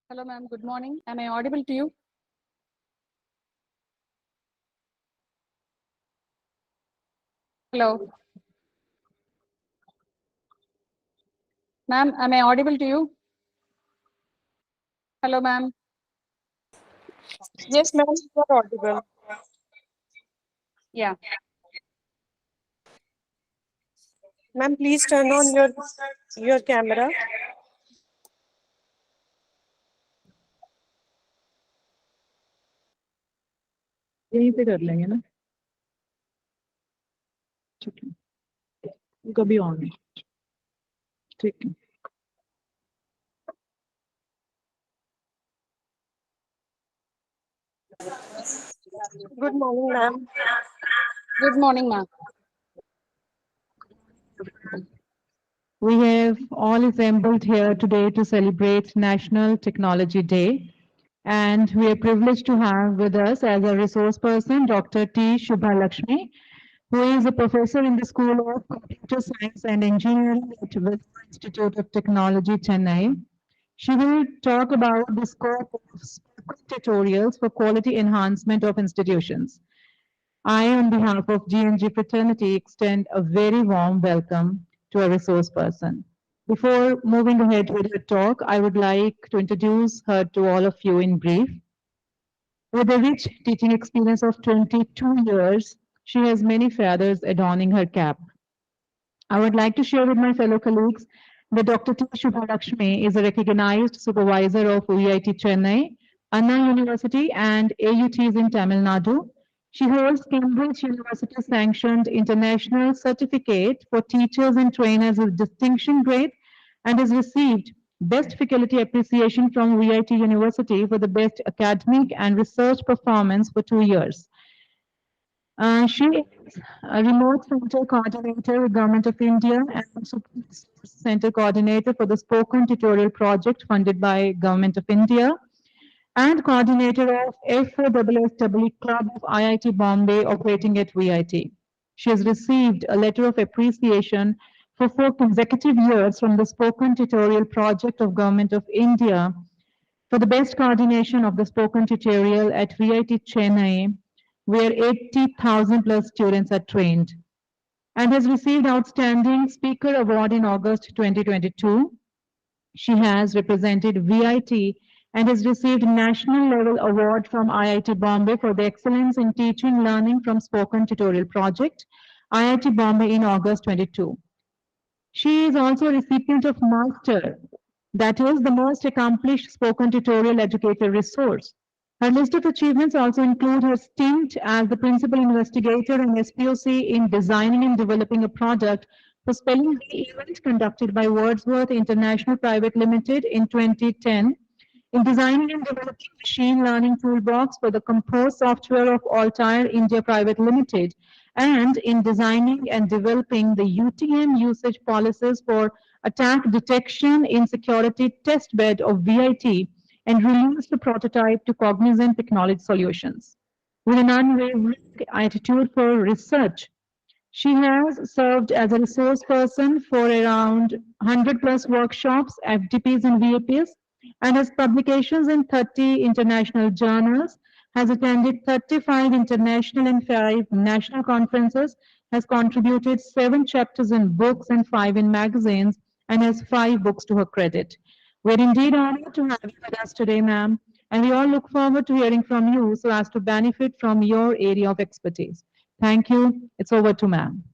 Hello, ma'am. Good morning. Am I audible to you? Hello, ma'am. Am I audible to you? Hello, ma'am. Yes, ma'am, you are audible. Yeah. Ma'am, please turn on your camera. यहीं पे कर लेंगे ना ठीक है कभी on है ठीक है Good morning, ma'am. Good morning, ma'am. We have all assembled here today to celebrate National Technology Day, and we are privileged to have with us as a resource person Dr. T. Shubhalakshmi, who is a professor in the School of Computer Science and Engineering at Wipro Institute of Technology, Chennai. She will talk about the scope of spoken tutorials for quality enhancement of institutions. I, on behalf of GNG fraternity, extend a very warm welcome to a resource person. Before moving ahead with her talk, I would like to introduce her to all of you in brief. With a rich teaching experience of 22 years, she has many feathers adorning her cap. I would like to share with my fellow colleagues that Dr. T. Shubhalakshmi is a recognized supervisor of VIT Chennai, Anna University, and AUTs in Tamil Nadu. She holds Cambridge University sanctioned international certificate for teachers and trainers with distinction grade and has received Best Faculty Appreciation from VIT University for the best academic and research performance for 2 years. She is a remote center coordinator with Government of India and Super Resource Center coordinator for the Spoken Tutorial Project funded by Government of India and coordinator of F4SSW Club of IIT Bombay operating at VIT. She has received a letter of appreciation for 4 consecutive years from the Spoken Tutorial Project of Government of India for the best coordination of the spoken tutorial at VIT Chennai, where 80,000 plus students are trained, and has received Outstanding Speaker Award in August 2022. She has represented VIT and has received National Level Award from IIT Bombay for the Excellence in Teaching Learning from Spoken Tutorial Project, IIT Bombay in August 22. She is also a recipient of Master, that is the most accomplished spoken tutorial educator resource. Her list of achievements also include her stint as the principal investigator in SPOC in designing and developing a product for spelling bee event conducted by Wordsworth International Private Limited in 2010, in designing and developing machine learning toolbox for the Compose software of Altair India Private Limited, and in designing and developing the UTM usage policies for attack detection in security testbed of VIT and released the prototype to Cognizant Technology Solutions. With an unwavering attitude for research, she has served as a resource person for around 100 plus workshops, FDPs and VAPs, and has publications in 30 international journals, has attended 35 international and 5 national conferences, has contributed 7 chapters in books and 5 in magazines, and has 5 books to her credit. We're indeed honored to have you with us today, ma'am, and we all look forward to hearing from you so as to benefit from your area of expertise. Thank you. It's over to ma'am.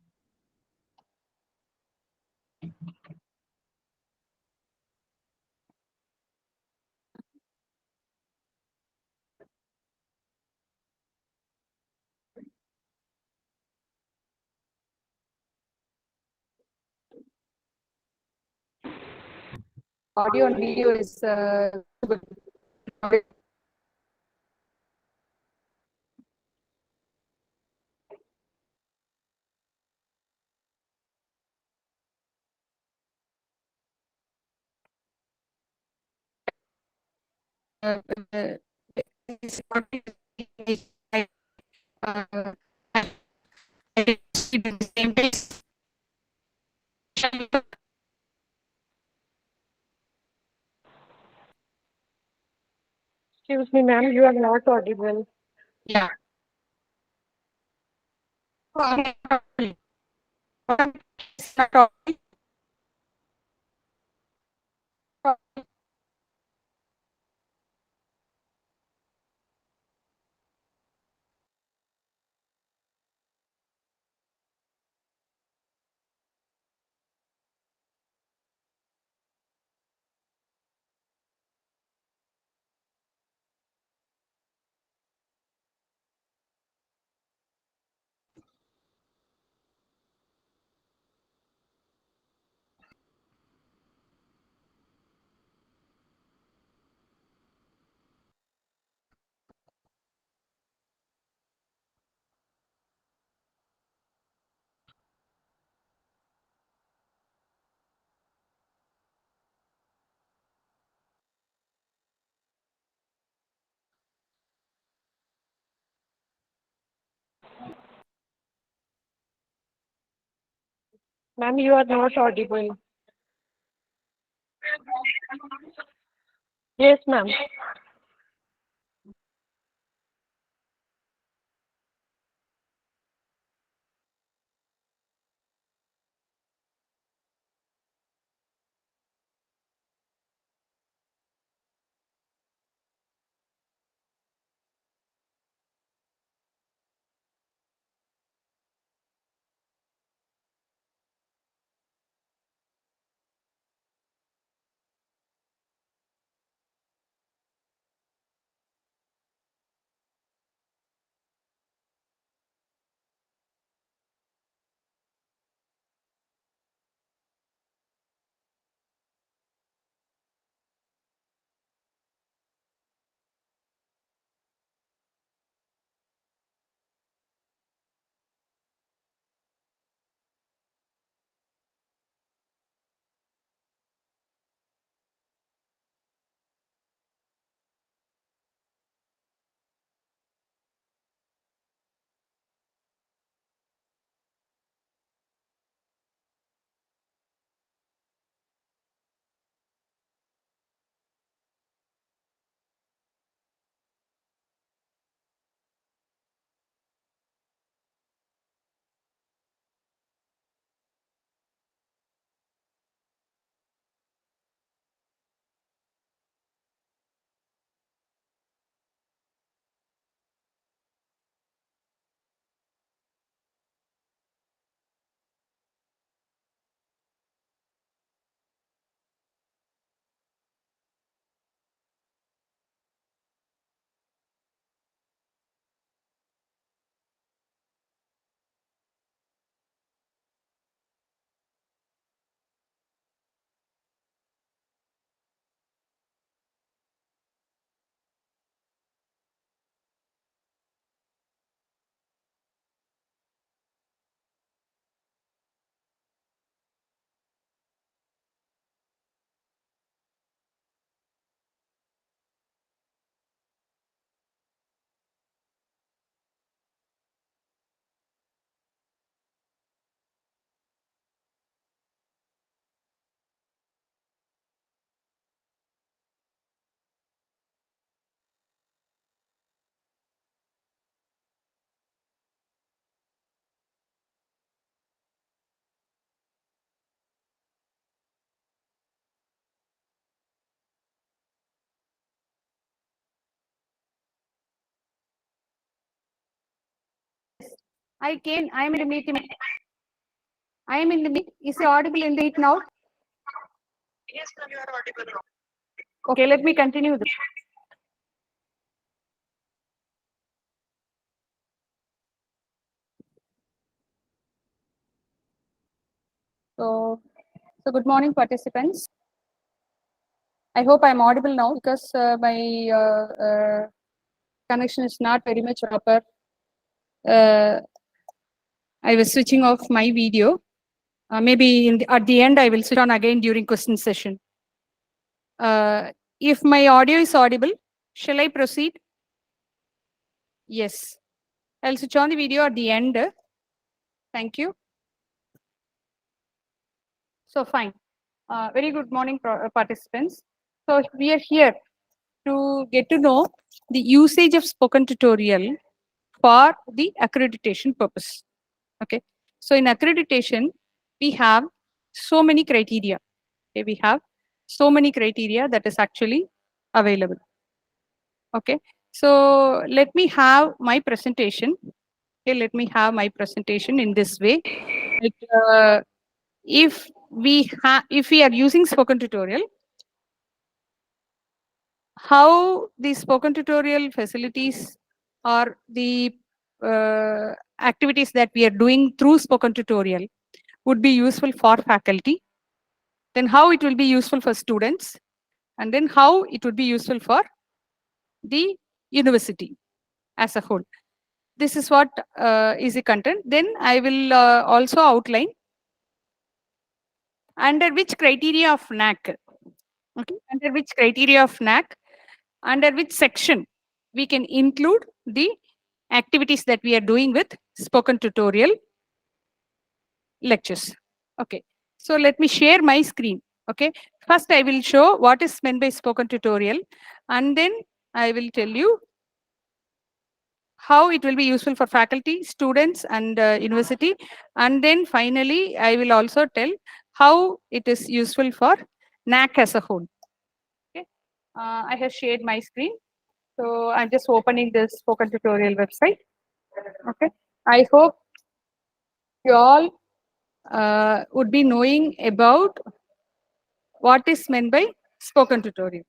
Audio and video is good. Uh, uh, Excuse me, ma'am, you are not audible. Yeah. Ma'am, you are not audible. Yes, ma'am. I am in the meeting. I am in the meet. Is it audible in the meet now? Yes, ma'am, you are audible now. Okay, let me continue this. So good morning, participants. I hope I'm audible now because my connection is not very much proper. I was switching off my video. Maybe at the end, I will switch on again during question session. If my audio is audible, shall I proceed? Yes. I'll switch on the video at the end. Thank you. So fine. Very good morning, participants. So we are here to get to know the usage of spoken tutorial for the accreditation purpose. Okay. So in accreditation, we have so many criteria. Okay, we have so many criteria that is actually available. Okay. So let me have my presentation. Okay, let me have my presentation in this way. Like, if we are using spoken tutorial, how the spoken tutorial facilities or the activities that we are doing through spoken tutorial would be useful for faculty, then how it will be useful for students, and then how it would be useful for the university as a whole. This is what is the content. Then I will also outline under which criteria of NAC, okay, under which criteria of NAC, under which section we can include the activities that we are doing with spoken tutorial lectures. Okay, so let me share my screen. Okay, first I will show what is meant by spoken tutorial, and then I will tell you how it will be useful for faculty, students, and university. And then finally, I will also tell how it is useful for NAC as a whole. Okay, I have shared my screen. So I'm just opening this spoken tutorial website. Okay, I hope you all would be knowing about what is meant by spoken tutorial.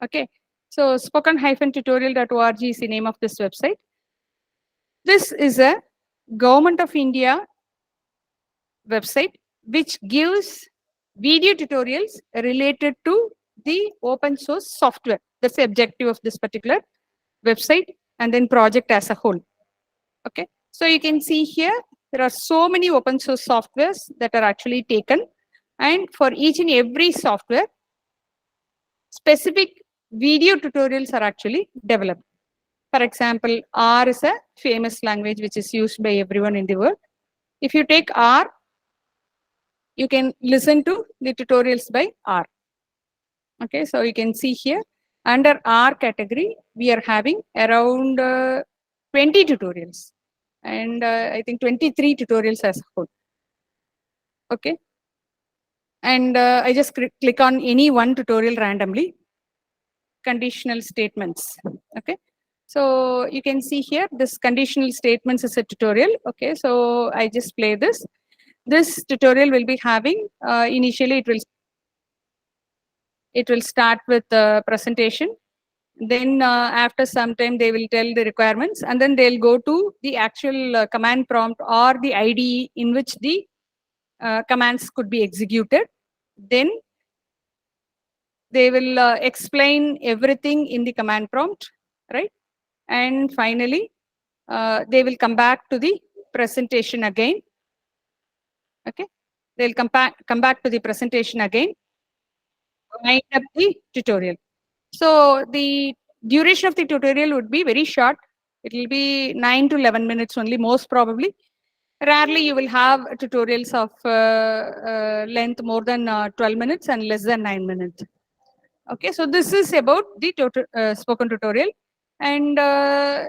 Okay, so spoken-tutorial.org is the name of this website. This is a Government of India website which gives video tutorials related to the open source software. That's the objective of this particular website, and then project as a whole. Okay, so you can see here there are so many open source softwares that are actually taken, and for each and every software, specific video tutorials are actually developed. For example, R is a famous language which is used by everyone in the world. If you take R, you can listen to the tutorials by R. Okay, so you can see here under R category, we are having around 20 tutorials, and I think 23 tutorials as a whole. Okay, and I just click on any one tutorial randomly. Conditional statements. Okay, so you can see here this conditional statements is a tutorial. Okay, so I just play this. This tutorial will be having initially it will start with the presentation. Then after some time they will tell the requirements, and then they'll go to the actual command prompt or the IDE in which the commands could be executed. Then they will explain everything in the command prompt, right? And finally, they will come back to the presentation again. Okay, they'll come back to the presentation again, wind up the tutorial. So the duration of the tutorial would be very short. It will be 9 to 11 minutes only, most probably. Rarely you will have tutorials of length more than 12 minutes and less than 9 minutes. Okay, so this is about the spoken tutorial. And at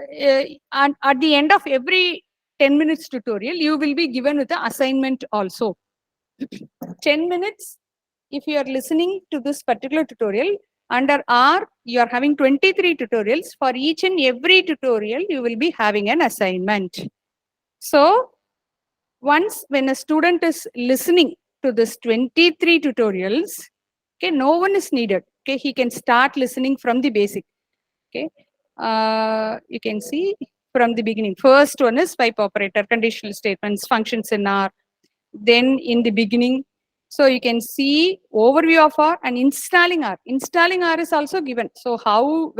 the end of every 10 minutes tutorial, you will be given with the assignment also. 10 minutes, if you are listening to this particular tutorial, under R, you are having 23 tutorials. For each and every tutorial, you will be having an assignment. So once when a student is listening to this 23 tutorials, okay, no one is needed. Okay, he can start listening from the basic. Okay, you can see from the beginning. First one is pipe operator, conditional statements, functions in R. Then in the beginning, so you can see overview of R and installing R. Installing R is also given. So how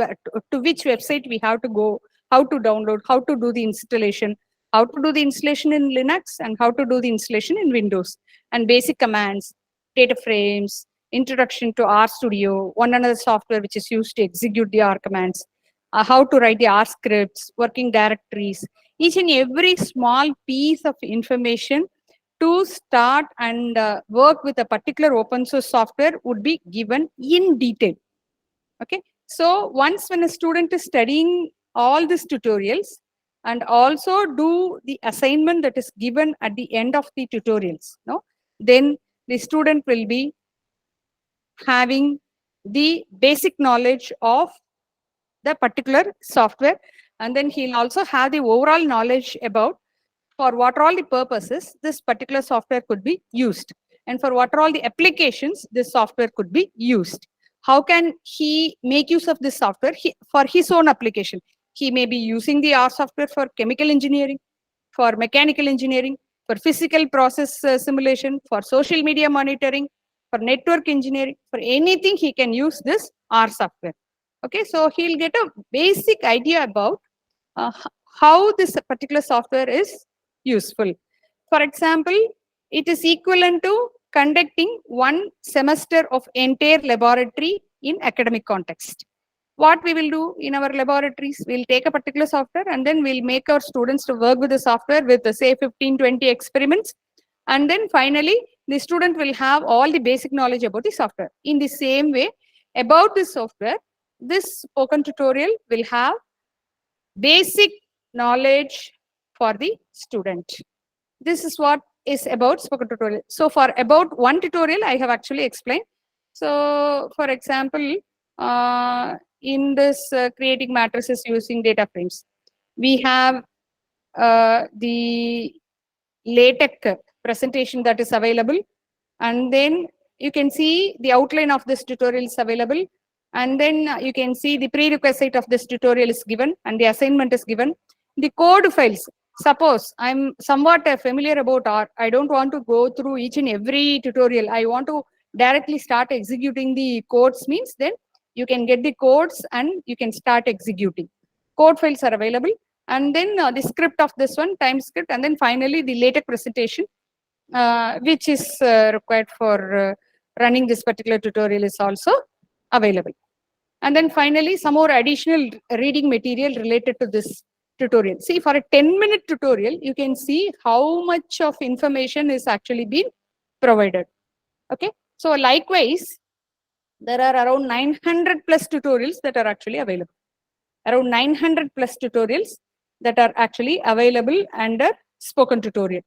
to which website we have to go, how to download, how to do the installation, how to do the installation in Linux, and how to do the installation in Windows, and basic commands, data frames, introduction to R Studio, one another software which is used to execute the R commands, how to write the R scripts, working directories, each and every small piece of information to start and work with a particular open source software would be given in detail. Okay, So once when a student is studying all these tutorials and also do the assignment that is given at the end of the tutorials, no, then the student will be having the basic knowledge of the particular software, and then he'll also have the overall knowledge about for what all the purposes this particular software could be used, and for what are all the applications this software could be used. How can he make use of this software for his own application? He may be using the R software for chemical engineering, for mechanical engineering, for physical process simulation, for social media monitoring, for network engineering, for anything he can use this R software. Okay, so he'll get a basic idea about how this particular software is useful. For example, it is equivalent to conducting one semester of entire laboratory in academic context. What we will do in our laboratories, we'll take a particular software and then we'll make our students to work with the software with say 15, 20 experiments. And then finally, the student will have all the basic knowledge about the software. In the same way, about this software, this spoken tutorial will have basic knowledge for the student. This is what is about spoken tutorial. So for about one tutorial, I have actually explained. So for example, in this creating matrices using data frames, we have the LaTeX presentation that is available, and then you can see the outline of this tutorial is available, and then you can see the prerequisite of this tutorial is given and the assignment is given. The code files, suppose I'm somewhat familiar about R, I don't want to go through each and every tutorial, I want to directly start executing the codes, means then you can get the codes and you can start executing. Code files are available, and then the script of this one, time script, and then finally the LaTeX presentation, which is required for running this particular tutorial is also available. And then finally, some more additional reading material related to this tutorial. See, for a 10-minute tutorial, you can see how much of information is actually being provided. Okay, so likewise, there are around 900 plus tutorials that are actually available. Around 900 plus tutorials that are actually available under spoken tutorial.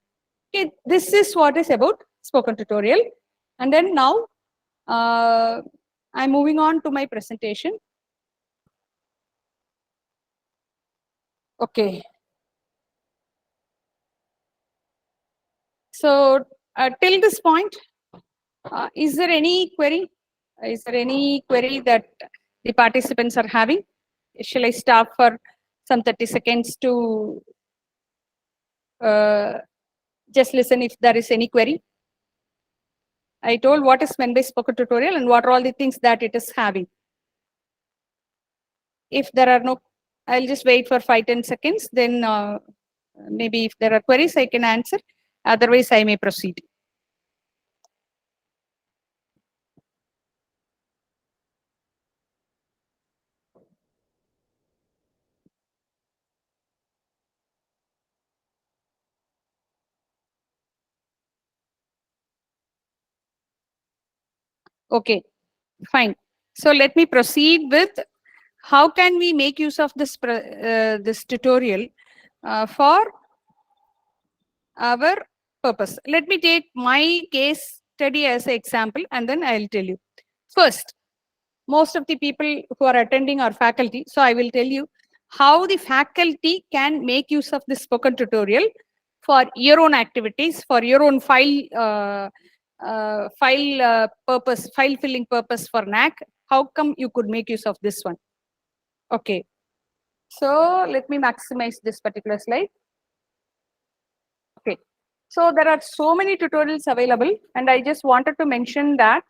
Okay, this is what is about spoken tutorial. And then now I'm moving on to my presentation. Okay. So till this point, is there any query? Is there any query that the participants are having? Shall I stop for some 30 seconds to just listen if there is any query? I told what is meant by spoken tutorial and what are all the things that it is having. If there are no, I'll just wait for 5-10 seconds. Then maybe if there are queries, I can answer. Otherwise, I may proceed. Okay, fine. So let me proceed with how can we make use of this this tutorial for our purpose. Let me take my case study as an example, and then I'll tell you. First, most of the people who are attending are faculty, so I will tell you how the faculty can make use of this spoken tutorial for your own activities, for your own file purpose, file filling purpose for NAC. How come you could make use of this one? Okay, so let me maximize this particular slide. Okay, so there are so many tutorials available, and I just wanted to mention that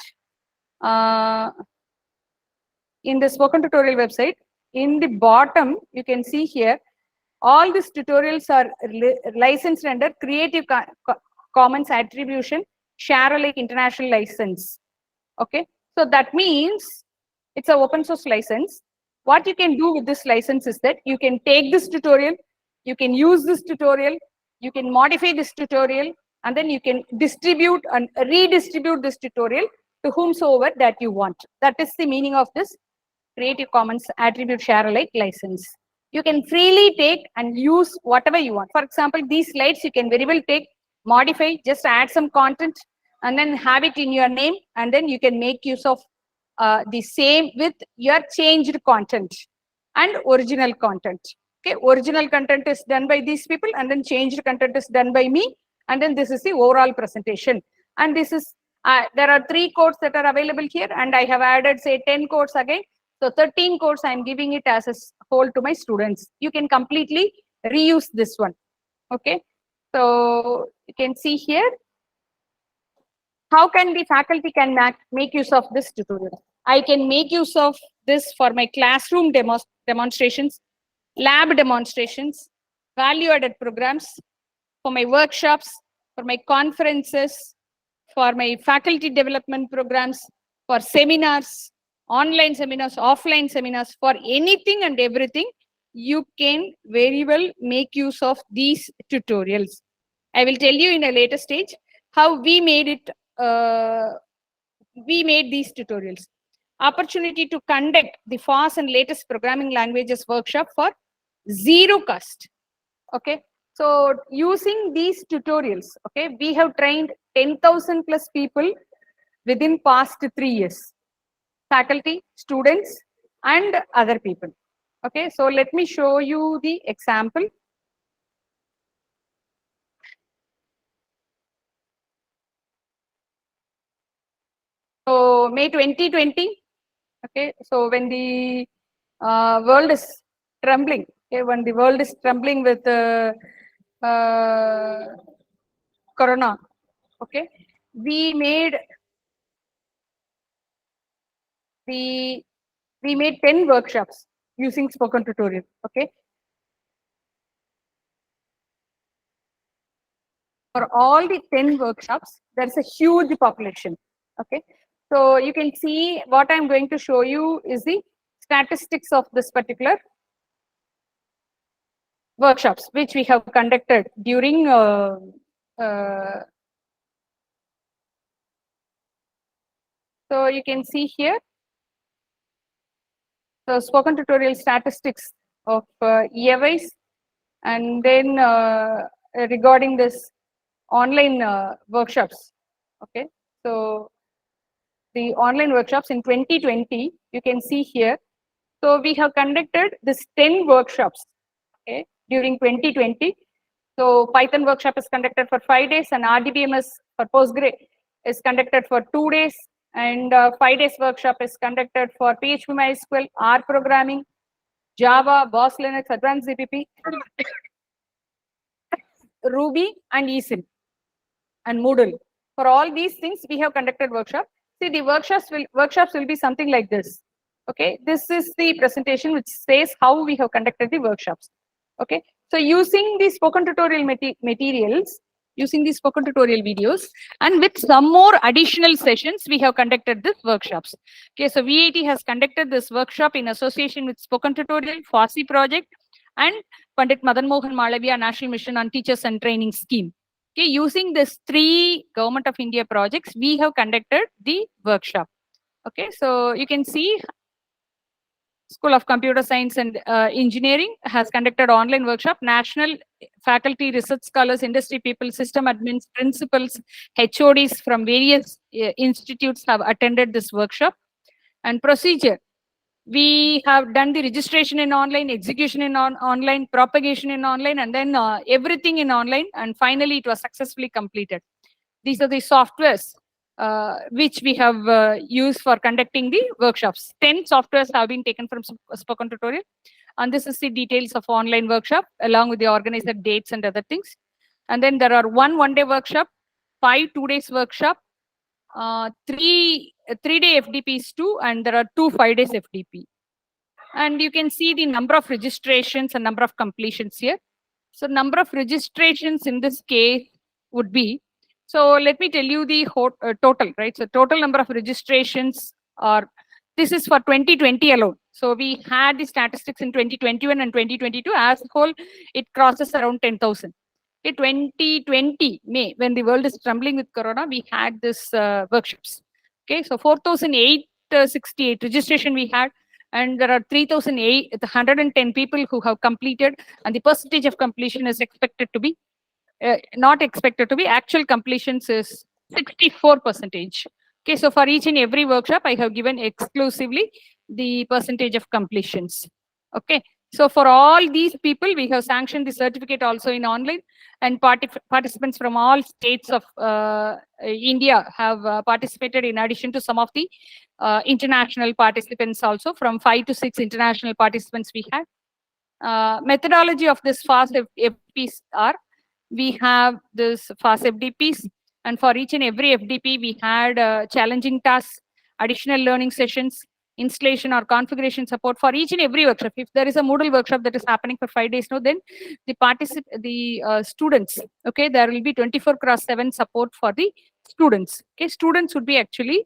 in the spoken tutorial website, in the bottom, you can see here, all these tutorials are licensed under Creative Commons Attribution Share Alike International License. Okay, so that means it's an open source license. What you can do with this license is that you can take this tutorial, you can use this tutorial, you can modify this tutorial, and then you can distribute and redistribute this tutorial to whomsoever that you want. That is the meaning of this Creative Commons Attribute Share Alike license. You can freely take and use whatever you want. For example, these slides you can very well take, modify, just add some content and then have it in your name, and then you can make use of the same with your changed content and original content. Okay, original content is done by these people and then changed content is done by me, and then this is the overall presentation. And this is there are 3 codes that are available here, and I have added say 10 codes again. So 13 codes I am giving it as a whole to my students. You can completely reuse this one. Okay, so you can see here how can the faculty can make use of this tutorial. I can make use of this for my classroom demonstrations, lab demonstrations, value-added programs, for my workshops, for my conferences, for my faculty development programs, for seminars, online seminars, offline seminars, for anything and everything. You can very well make use of these tutorials. I will tell you in a later stage how we made it. We made these tutorials. Opportunity to conduct the fast and latest programming languages workshop for 0 cost. Okay, so using these tutorials, okay, we have trained 10,000 plus people within past 3 years, faculty, students, and other people. Okay, so let me show you the example. So May 2020, okay, so when the world is trembling, okay, when the world is trembling with corona, okay, we made 10 workshops using spoken tutorial. Okay, for all the 10 workshops, there's a huge population. Okay, so you can see what I'm going to show you is the statistics of this particular workshops which we have conducted during so you can see here the spoken tutorial statistics of EAVIs, and then regarding this online workshops. Okay, so the online workshops in 2020, you can see here. So we have conducted this 10 workshops, okay, during 2020. So Python workshop is conducted for 5 days, and RDBMS for Postgre is conducted for 2 days, and 5 days workshop is conducted for PHP MySQL, R programming, Java, Boss Linux, Advanced ZPP, Ruby, and eSIM, and Moodle. For all these things, we have conducted workshop. See, the workshops will be something like this. Okay, this is the presentation which says how we have conducted the workshops. Okay, so using the spoken tutorial materials, using the spoken tutorial videos, and with some more additional sessions, we have conducted these workshops. Okay, so VIT has conducted this workshop in association with Spoken Tutorial, FOSSI project, and Pandit Madan Mohan Malaviya National Mission on Teachers and Training Scheme. Okay, using these 3 Government of India projects, we have conducted the workshop. Okay, so you can see School of Computer Science and Engineering has conducted online workshop. National faculty, research scholars, industry people, system admins, principals, HODs from various institutes have attended this workshop. And procedure, we have done the registration in online, execution in online, propagation in online, and then everything in online. And finally, it was successfully completed. These are the softwares which we have used for conducting the workshops. 10 softwares have been taken from Spoken Tutorial. And this is the details of online workshop along with the organizer dates and other things. And then there are 1 one-day workshop, 5 2-days workshop, 3 3-day FDPs too, and there are 2 5-days FDP. And you can see the number of registrations and number of completions here. So number of registrations in this case would be, so let me tell you the total, right? So total number of registrations are, this is for 2020 alone. So we had the statistics in 2021 and 2022. As a whole, it crosses around 10,000. Okay, 2020 May, when the world is trembling with Corona, we had this workshops. Okay, so 4,868 registration we had. and there are 3,810 people who have completed, and the percentage of completion is expected to be not expected to be, actual completions is 64%. Okay, so for each and every workshop, I have given exclusively the percentage of completions. Okay, so for all these people, we have sanctioned the certificate also in online, and participants from all states of India have participated, in addition to some of the international participants also. From 5 to 6 international participants we had. Methodology of this FAST FDPs are, we have this FAST FDPs, and for each and every FDP, we had challenging tasks, additional learning sessions, installation or configuration support for each and every workshop. If there is a Moodle workshop that is happening for 5 days now, then the students, okay, there will be 24/7 support for the students. Okay, students would be actually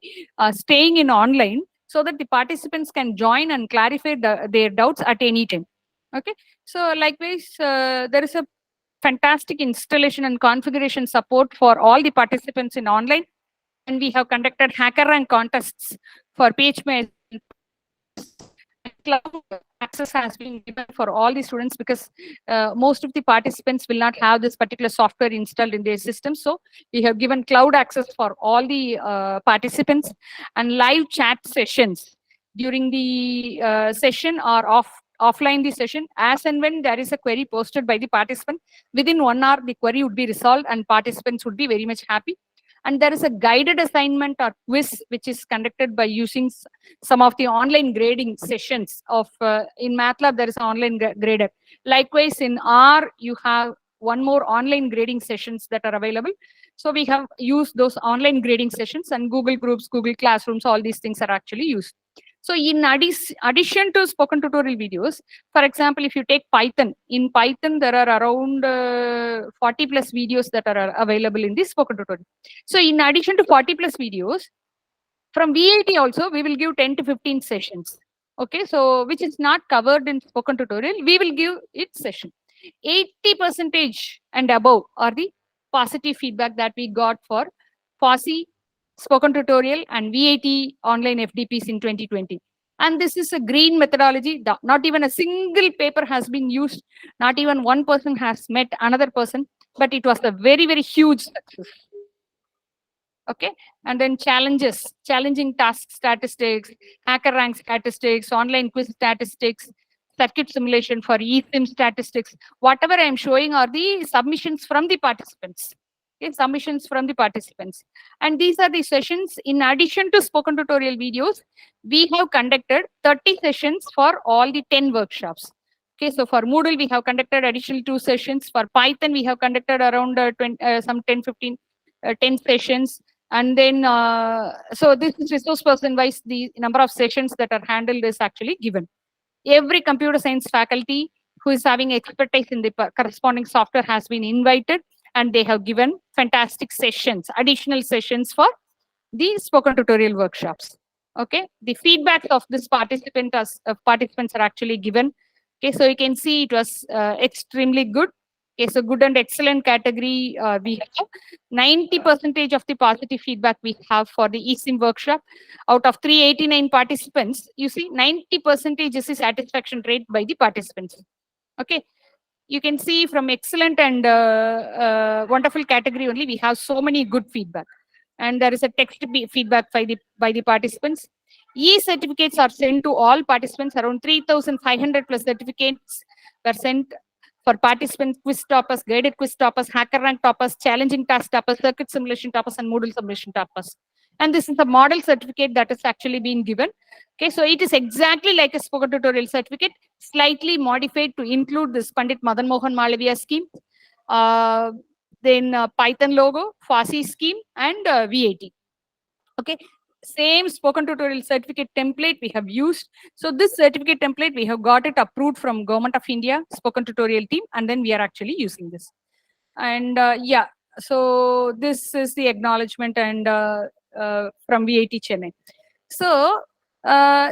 staying in online so that the participants can join and clarify their doubts at any time. Okay, so likewise, there is a fantastic installation and configuration support for all the participants in online, and we have conducted hacker rank contests for PHP. Cloud access has been given for all the students, because most of the participants will not have this particular software installed in their system. So we have given cloud access for all the participants, and live chat sessions during the session or offline the session. As and when there is a query posted by the participant, within 1 hour the query would be resolved and participants would be very much happy. And there is a guided assignment or quiz which is conducted by using some of the online grading sessions of in MATLAB. There is an online grader. Likewise, in R you have one more online grading sessions that are available. So we have used those online grading sessions, and Google Groups, Google Classrooms, all these things are actually used. So in addition to spoken tutorial videos, for example, if you take Python, in Python there are around 40 plus videos that are available in this spoken tutorial. So in addition to 40 plus videos, from VAT also, we will give 10 to 15 sessions. Okay, so which is not covered in spoken tutorial, we will give it session. 80% and above are the positive feedback that we got for FOSSEE, spoken tutorial, and VAT online FDPs in 2020. And this is a green methodology. Not even a single paper has been used. Not even one person has met another person, but it was a very, very huge success. Okay, and then challenges, challenging task statistics, hacker rank statistics, online quiz statistics, circuit simulation for eSIM statistics. Whatever I am showing are the submissions from the participants. Okay, submissions from the participants. And these are the sessions. In addition to spoken tutorial videos, we have conducted 30 sessions for all the 10 workshops. Okay, so for Moodle, we have conducted additional 2 sessions. For Python, we have conducted around 10 sessions. And then, so this is resource person wise, the number of sessions that are handled is actually given. Every computer science faculty who is having expertise in the corresponding software has been invited, and they have given fantastic sessions, additional sessions for the spoken tutorial workshops. Okay, the feedback of this participants are actually given. Okay, so you can see it was extremely good. Okay, so good and excellent category, we have 90% of the positive feedback we have for the eSIM workshop. Out of 389 participants, you see 90% is the satisfaction rate by the participants. Okay, you can see from excellent and wonderful category only, we have so many good feedback. And there is a text feedback by the participants. E-certificates are sent to all participants. Around 3,500 plus certificates were sent for participants, quiz toppers, guided quiz toppers, hacker rank toppers, challenging task toppers, circuit simulation toppers, and Moodle simulation toppers. And this is a model certificate that has actually been given. Okay, so it is exactly like a spoken tutorial certificate, slightly modified to include this Pandit Madan Mohan Malaviya scheme, then Python logo, FOSSEE scheme, and VAT. Okay, same spoken tutorial certificate template we have used. So this certificate template, we have got it approved from Government of India spoken tutorial team, and then we are actually using this. And yeah, so this is the acknowledgement and from VAT Chennai. So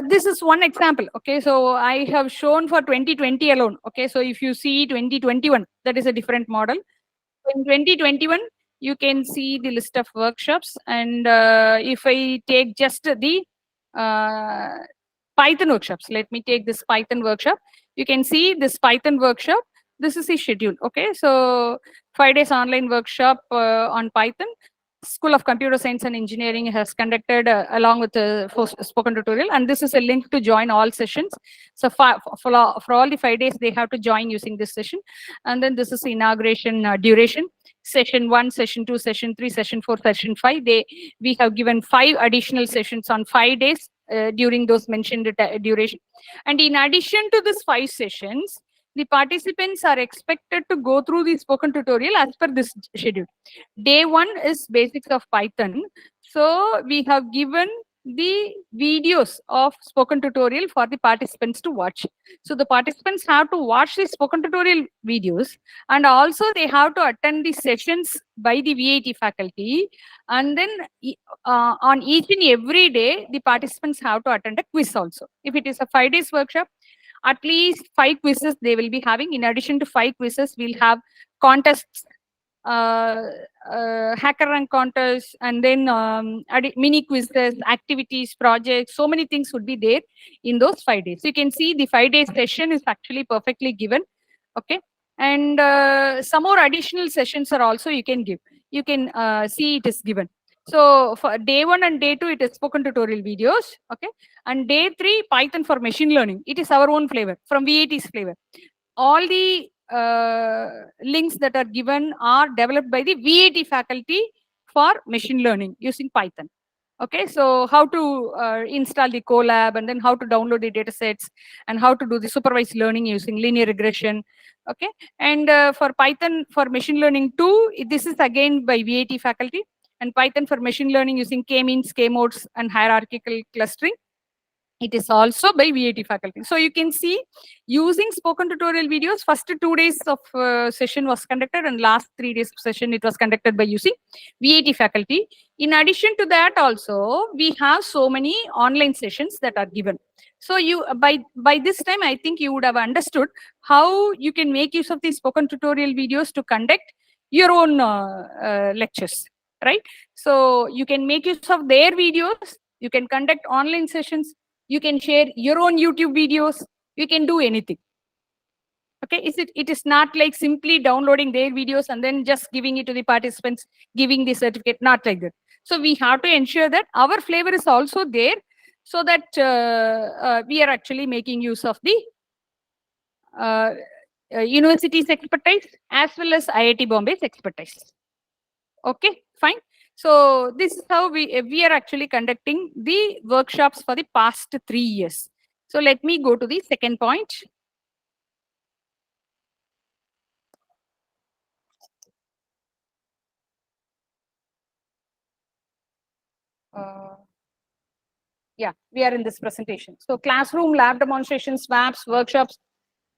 this is one example. Okay, so I have shown for 2020 alone. Okay, so if you see 2021, that is a different model. In 2021, you can see the list of workshops. And if I take just the Python workshops. Let me take this Python workshop. You can see this Python workshop. This is the schedule. Okay, so 5 days online workshop on Python. School of Computer Science and Engineering has conducted along with the spoken tutorial, and this is a link to join all sessions. So for all the 5 days, they have to join using this session. And then this is the inauguration duration. Session 1, session 2, session 3, session 4, session 5. We have given 5 additional sessions on 5 days during those mentioned duration. And in addition to these 5 sessions, the participants are expected to go through the spoken tutorial as per this schedule. Day 1 is basics of Python. So we have given the videos of spoken tutorial for the participants to watch. So the participants have to watch the spoken tutorial videos, and also they have to attend the sessions by the VAT faculty. And then on each and every day, the participants have to attend a quiz also. If it is a 5 days workshop, at least 5 quizzes they will be having. In addition to 5 quizzes, we'll have contests, hacker rank contests, and then mini quizzes, activities, projects. So many things would be there in those 5 days. So you can see the 5 day session is actually perfectly given. Okay, and some more additional sessions are also you can give. You can see it is given. So for day 1 and day 2, it is spoken tutorial videos. Okay, and day 3, Python for machine learning. It is our own flavor from VAT's flavor. All the links that are given are developed by the VAT faculty for machine learning using Python. Okay, so how to install the Colab, and then how to download the data sets, and how to do the supervised learning using linear regression. Okay, and for Python for machine learning too, this is again by VAT faculty, and Python for machine learning using k-means, k-modes, and hierarchical clustering. It is also by VAT faculty. So you can see using spoken tutorial videos, first 2 days of session was conducted, and last 3 days of session it was conducted by using VAT faculty. In addition to that also, we have so many online sessions that are given. So you by this time, I think you would have understood how you can make use of these spoken tutorial videos to conduct your own lectures, right? So you can make use of their videos, you can conduct online sessions, you can share your own YouTube videos, you can do anything. Okay, it is not like simply downloading their videos and then just giving it to the participants, giving the certificate, not like that. So we have to ensure that our flavor is also there, so that we are actually making use of the university's expertise as well as IIT Bombay's expertise. Okay, fine. So this is how we are actually conducting the workshops for the past 3 years. So let me go to the second point. Yeah, we are in this presentation. So classroom, lab demonstrations, maps, workshops,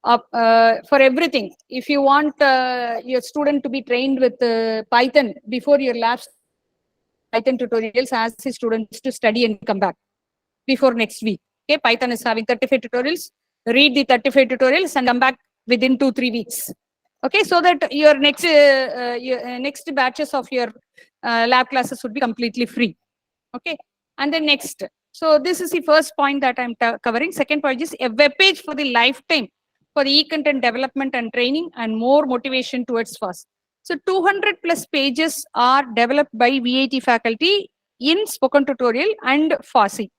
for everything. If you want your student to be trained with Python before your labs, Python tutorials, ask his students to study and come back before next week. Okay, Python is having 35 tutorials. Read the 35 tutorials and come back within 2-3 weeks. Okay, so that your next batches of your lab classes would be completely free. Okay, and then next. So this is the first point that I'm covering. Second point is a web page for the lifetime for the e-content development and training and more motivation towards FAST. So 200 plus pages are developed by VAT faculty in spoken tutorial and FASI.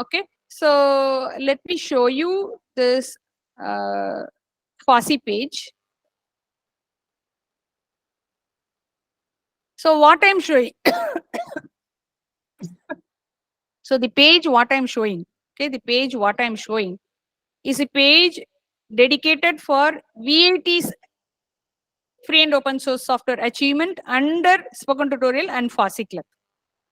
Okay, so let me show you this FASI page. So what I'm showing, so the page what I'm showing, okay, the page what I'm showing is a page dedicated for VAT's free and open source software achievement under spoken tutorial and FASI club.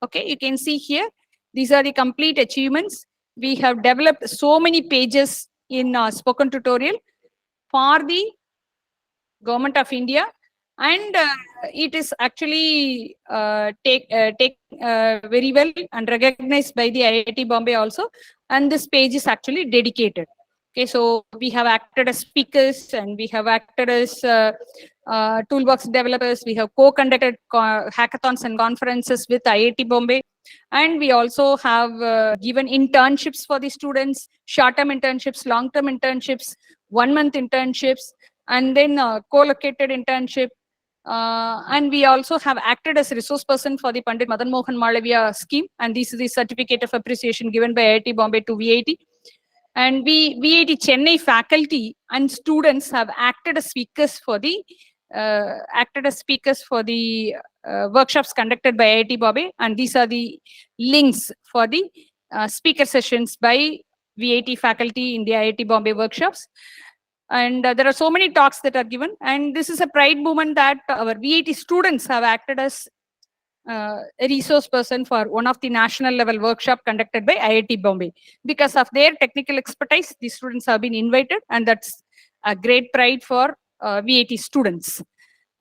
Okay, you can see here, these are the complete achievements. We have developed so many pages in spoken tutorial for the Government of India, and it is actually take very well and recognized by the IIT Bombay also. And this page is actually dedicated. Okay, so we have acted as speakers, and we have acted as toolbox developers. We have co-conducted hackathons and conferences with IIT Bombay. And we also have given internships for the students, short-term internships, long-term internships, 1-month internships, and then co-located internship. And we also have acted as a resource person for the Pandit Madan Mohan Malaviya scheme. And this is the certificate of appreciation given by IIT Bombay to VIT. And VIT Chennai faculty and students have acted as speakers for the workshops conducted by IIT Bombay. And these are the links for the speaker sessions by VIT faculty in the IIT Bombay workshops. And there are so many talks that are given. And this is a pride moment that our VIT students have acted as a resource person for one of the national level workshop conducted by IIT Bombay. Because of their technical expertise, the students have been invited, and that's a great pride for VIT students.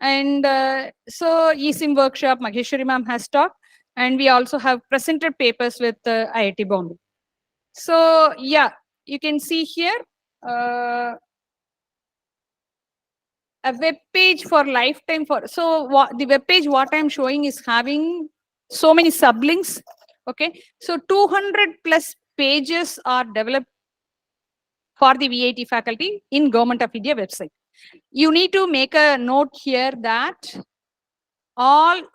And so eSIM workshop, Maheshwari ma'am has talked, and we also have presented papers with IIT Bombay. So yeah, you can see here a web page for lifetime for, so the web page what I'm showing is having so many sublinks. Okay, so 200 plus pages are developed for the VIT faculty in Government of India website. You need to make a note here that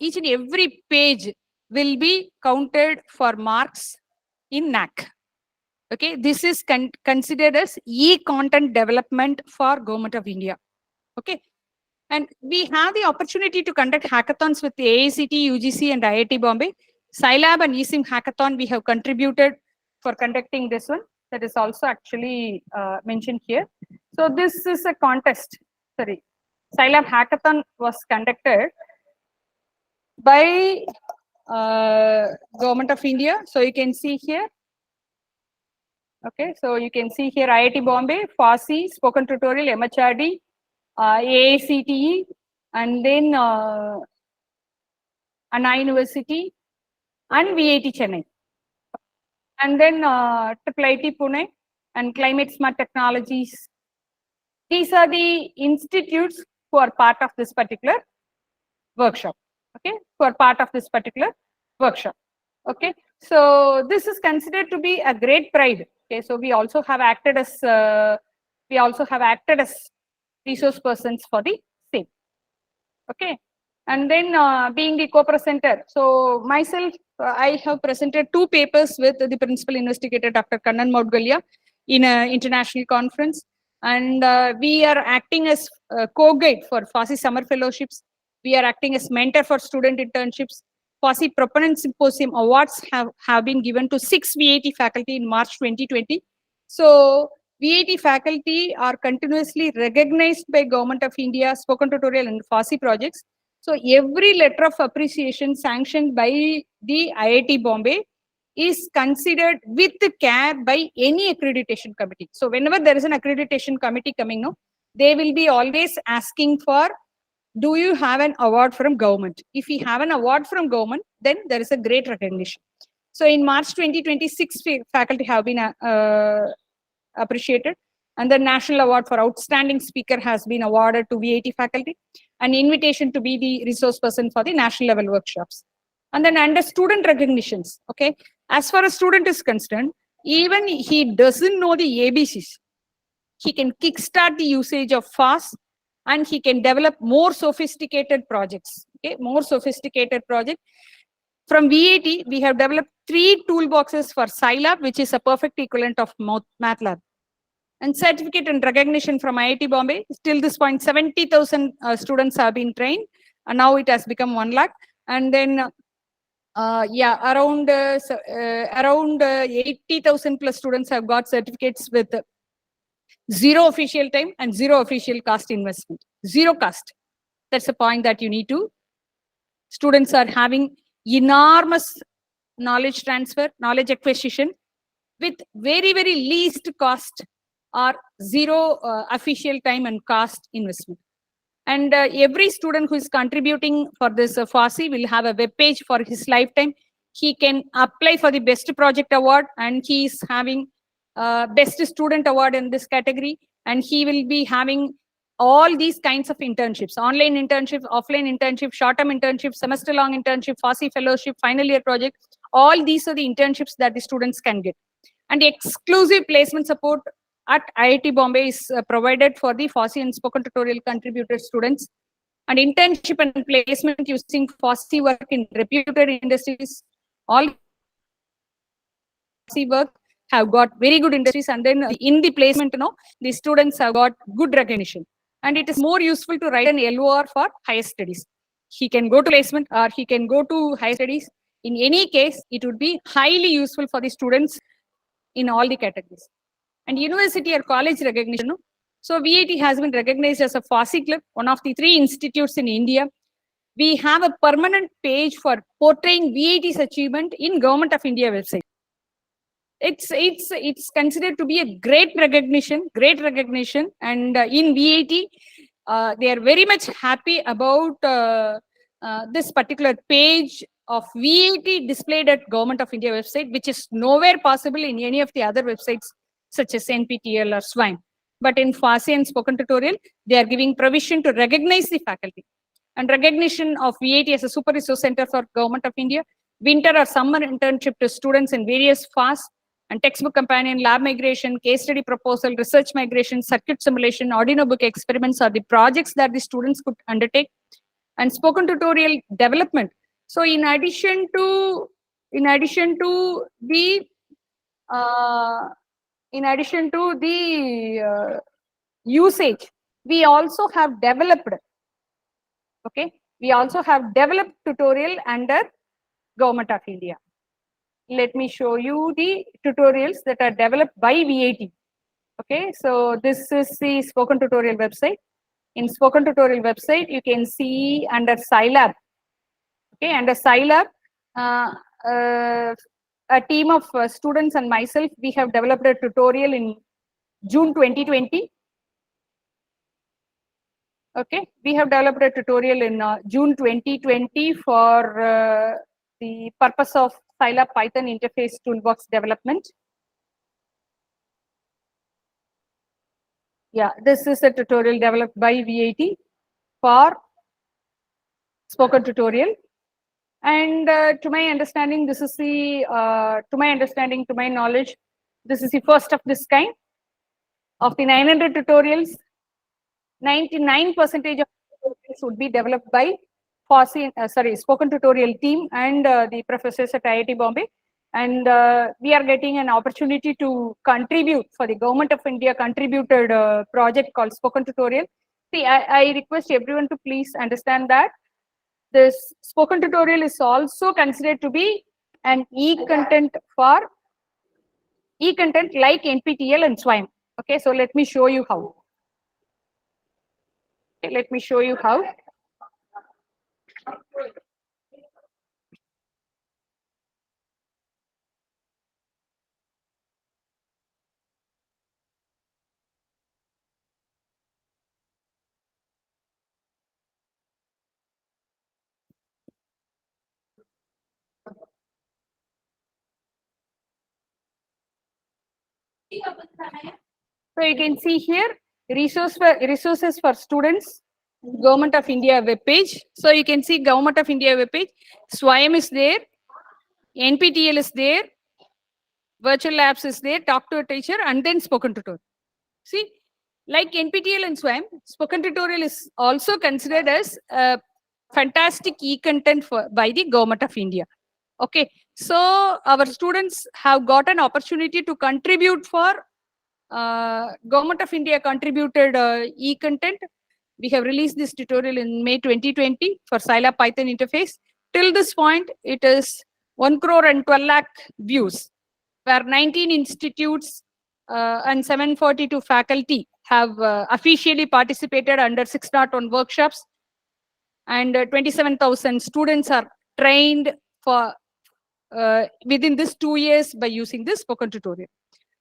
each and every page will be counted for marks in NAC. Okay, this is considered as e-content development for Government of India. Okay, and we have the opportunity to conduct hackathons with the AICT, UGC, and IIT Bombay. Scilab and eSIM hackathon we have contributed for conducting this one. That is also actually mentioned here. So this is a contest. Sorry, Scilab hackathon was conducted by Government of India. So you can see here. Okay, so you can see here IIT Bombay, FASI, Spoken Tutorial, MHRD, AICTE, and then Anna University, and VIT Chennai. And then IIIT Pune and Climate Smart Technologies. These are the institutes who are part of this particular workshop. Okay, who are part of this particular workshop. Okay, so this is considered to be a great pride. Okay, so we also have acted as resource persons for the same. Okay, and then being the co-presenter. So myself, I have presented 2 papers with the principal investigator, Dr. Kannan Maudgalya, in an international conference. And we are acting as co-guide for FASI summer fellowships. We are acting as mentor for student internships. FASI Proponent Symposium awards have been given to 6 VIT faculty in March 2020. So VIT faculty are continuously recognized by Government of India, Spoken Tutorial and FASI projects. So every letter of appreciation sanctioned by the IIT Bombay is considered with care by any accreditation committee. So whenever there is an accreditation committee coming now, they will be always asking for, do you have an award from government? If we have an award from government, then there is a great recognition. So in March 2026, faculty have been appreciated, and the National Award for Outstanding Speaker has been awarded to VIT faculty, an invitation to be the resource person for the national level workshops. And then under student recognitions, okay, as far as student is concerned, even he doesn't know the ABCs, he can kickstart the usage of FAST, and he can develop more sophisticated projects. Okay, more sophisticated project. From VIT, we have developed 3 toolboxes for Scilab, which is a perfect equivalent of MATLAB. And certificate and recognition from IIT Bombay. Till this point, 70,000 students have been trained, and now it has become 1 lakh. And then, around 80,000 plus students have got certificates with 0 official time and 0 official cost investment. 0 cost. That's a point that you need to. Students are having enormous knowledge transfer, knowledge acquisition with very, very least cost or 0 official time and cost investment. And every student who is contributing for this FASI will have a web page for his lifetime. He can apply for the best project award, and he is having best student award in this category, and he will be having all these kinds of internships, online internships, offline internships, short-term internships, semester-long internship, FOSSI fellowship, final year project. All these are the internships that the students can get. And exclusive placement support at IIT Bombay is provided for the FOSSI and spoken tutorial contributor students. And internship and placement using FOSSI work in reputed industries. All FOSSI work have got very good industries, and then in the placement, the students have got good recognition. And it is more useful to write an LOR for higher studies. He can go to placement or he can go to higher studies. In any case, it would be highly useful for the students in all the categories. And university or college recognition. So VIT has been recognized as a FOSSI club, one of the 3 institutes in India. We have a permanent page for portraying VIT's achievement in Government of India website. It's considered to be a great recognition, and in VIT, they are very much happy about this particular page of VIT displayed at Government of India website, which is nowhere possible in any of the other websites such as NPTEL or SWIME. But in FOSSI and spoken tutorial, they are giving provision to recognize the faculty. And recognition of VIT as a super resource center for Government of India, winter or summer internship to students in various FAST and textbook companion, lab migration, case study proposal, research migration, circuit simulation, Arduino book experiments are the projects that the students could undertake. And spoken tutorial development. So in addition to the usage, we also have developed. Okay, we also have developed tutorial under Government of India. Let me show you the tutorials that are developed by VIT. Okay, so this is the spoken tutorial website. In spoken tutorial website, you can see under Scilab. Okay, under Scilab, a team of students and myself, we have developed a tutorial in June 2020. Okay, we have developed a tutorial in June 2020 for the purpose of Scilab Python interface toolbox development. Yeah, this is a tutorial developed by VIT for spoken tutorial. And to my understanding, this is the, to my knowledge, this is the first of this kind. Of the 900 tutorials, 99% of tutorials would be developed by spoken tutorial team and the professors at IIT Bombay. And we are getting an opportunity to contribute for the Government of India contributed project called spoken tutorial. See, I request everyone to please understand that this spoken tutorial is also considered to be an e-content like NPTEL and SWIME. Okay, so let me show you how. Okay, let me show you how. So you can see here resources for students, Government of India web page. So you can see Government of India web page. SWIME is there, NPTEL is there, virtual labs is there, talk to a teacher, and then spoken tutorial. See, like NPTEL and SWIME, spoken tutorial is also considered as a fantastic e-content by the Government of India. Okay, so our students have got an opportunity to contribute for Government of India contributed e-content. We have released this tutorial in May 2020 for Scilab Python interface. Till this point, it is 1 crore and 12 lakh views, where 19 institutes and 742 faculty have officially participated under 601 workshops, and 27,000 students are trained for within this 2 years by using this spoken tutorial.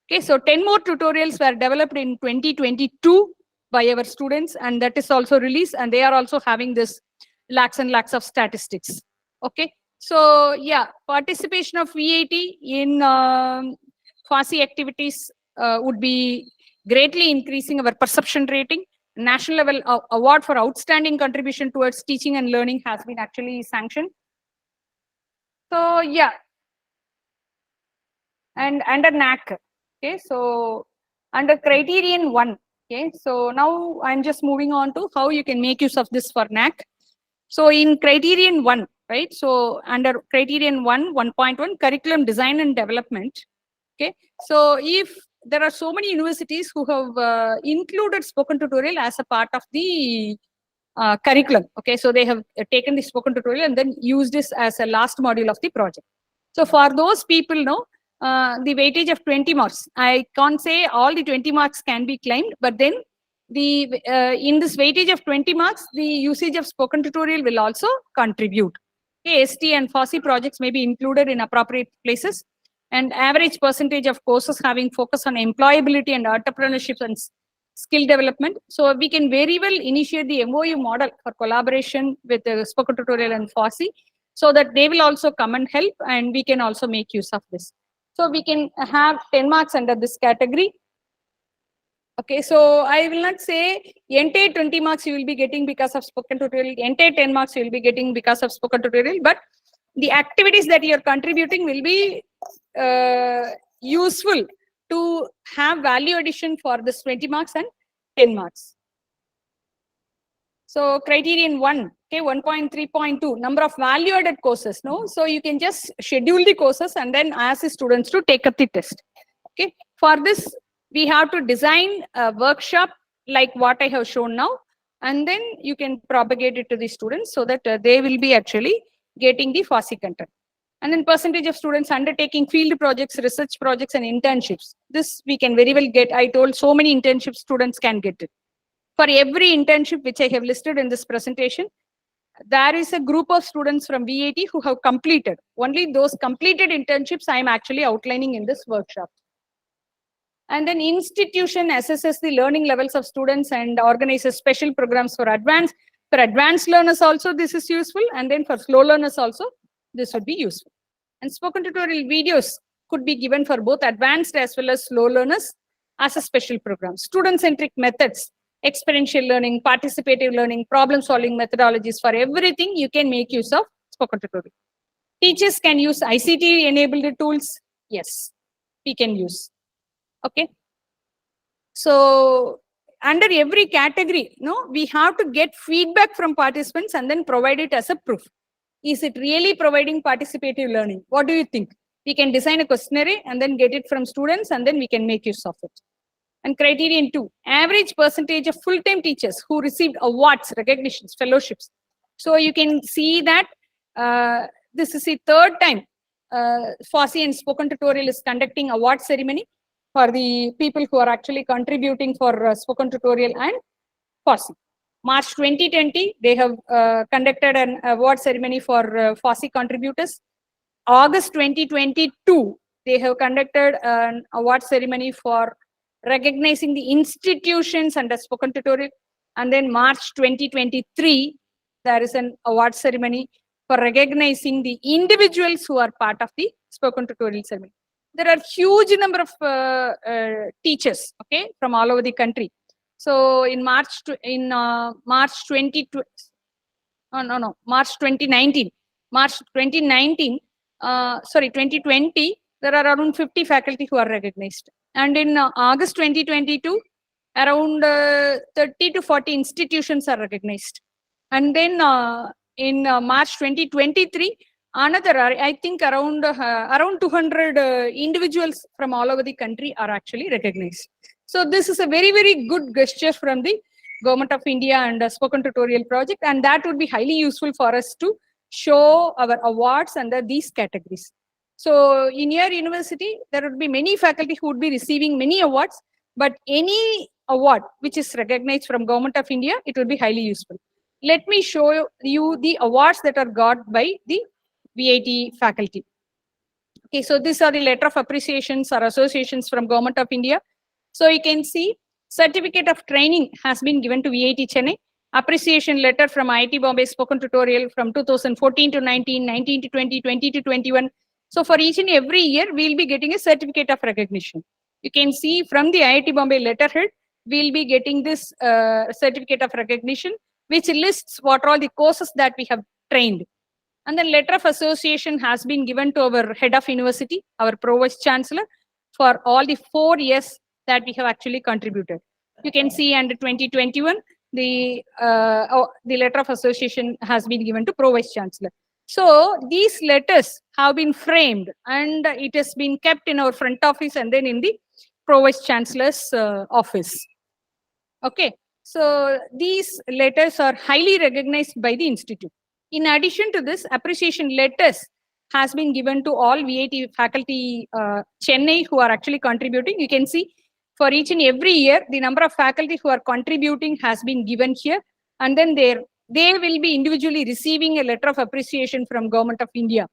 Okay, so 10 more tutorials were developed in 2022 by our students, and that is also released, and they are also having this lakhs and lakhs of statistics. Okay, so yeah, participation of VIT in FOSSI activities would be greatly increasing our perception rating national level award for outstanding contribution towards teaching and learning has been actually sanctioned. So yeah, and under NAC, okay, so under criterion 1, okay, so now I'm just moving on to how you can make use of this for NAC. So in criterion 1, right, so under criterion 1.1 curriculum design and development, okay, so if there are so many universities who have included spoken tutorial as a part of the curriculum, okay, so they have taken the spoken tutorial and then used this as a last module of the project. So for those people, no, the weightage of 20 marks, I can't say all the 20 marks can be claimed, but then the in this weightage of 20 marks, the usage of spoken tutorial will also contribute. Okay, ST and FOSSI projects may be included in appropriate places, and average percentage of courses having focus on employability and entrepreneurship and skill development. So we can very well initiate the MOU model for collaboration with the spoken tutorial and FOSSI, so that they will also come and help, and we can also make use of this. So we can have 10 marks under this category. Okay, so I will not say entire 20 marks you will be getting because of spoken tutorial, entire 10 marks you will be getting because of spoken tutorial, but the activities that you are contributing will be useful to have value addition for this 20 marks and 10 marks. So criterion 1, okay, 1.3.2, number of value added courses, no? So you can just schedule the courses and then ask the students to take up the test. Okay, for this, we have to design a workshop like what I have shown now, and then you can propagate it to the students so that they will be actually getting the FOSSI content. And then percentage of students undertaking field projects, research projects, and internships. This we can very well get. I told so many internship students can get it. For every internship which I have listed in this presentation, there is a group of students from VAT who have completed. Only those completed internships I am actually outlining in this workshop. And then institution assesses the learning levels of students and organizes special programs for advanced. For advanced learners also this is useful, and then for slow learners also this would be useful. And spoken tutorial videos could be given for both advanced as well as slow learners as a special program. Student-centric methods, experiential learning, participative learning, problem-solving methodologies, for everything you can make use of spoken tutorial. Teachers can use ICT-enabled tools. Yes, we can use. Okay. So under every category, no, we have to get feedback from participants and then provide it as a proof. Is it really providing participative learning? What do you think? We can design a questionnaire and then get it from students, and then we can make use of it. And criterion 2, average percentage of full-time teachers who received awards, recognitions, fellowships. So you can see that this is the third time FOSSI and spoken tutorial is conducting award ceremony for the people who are actually contributing for spoken tutorial and FOSSI. March 2020, they have conducted an award ceremony for FOSSI contributors. August 2022, they have conducted an award ceremony for recognizing the institutions under spoken tutorial. And then March 2023, there is an award ceremony for recognizing the individuals who are part of the spoken tutorial ceremony. There are huge number of teachers, okay, from all over the country. So in March 2019, sorry, 2020, there are around 50 faculty who are recognized. And in August 2022, around 30 to 40 institutions are recognized. And then in March 2023, another, I think around 200 individuals from all over the country are actually recognized. So this is a very, very good gesture from the Government of India and spoken tutorial project, and that would be highly useful for us to show our awards under these categories. So in your university, there would be many faculty who would be receiving many awards, but any award which is recognized from Government of India, it would be highly useful. Let me show you the awards that are got by the VAT faculty. Okay, so these are the letter of appreciations or associations from Government of India. So you can see certificate of training has been given to VAT Chennai. Appreciation letter from IIT Bombay spoken tutorial from 2014 to 19, 19 to 20, 20 to 21. So for each and every year, we'll be getting a certificate of recognition. You can see from the IIT Bombay letterhead, we'll be getting this certificate of recognition, which lists what are all the courses that we have trained. And then letter of association has been given to our head of university, our provost chancellor, for all the 4 years that we have actually contributed. You can see under 2021, the letter of association has been given to provost chancellor. So these letters have been framed and it has been kept in our front office and then in the provost chancellor's office. Okay, so these letters are highly recognized by the institute. In addition to this, appreciation letters has been given to all VAT faculty Chennai who are actually contributing. You can see for each and every year, the number of faculty who are contributing has been given here. And then they will be individually receiving a letter of appreciation from Government of India.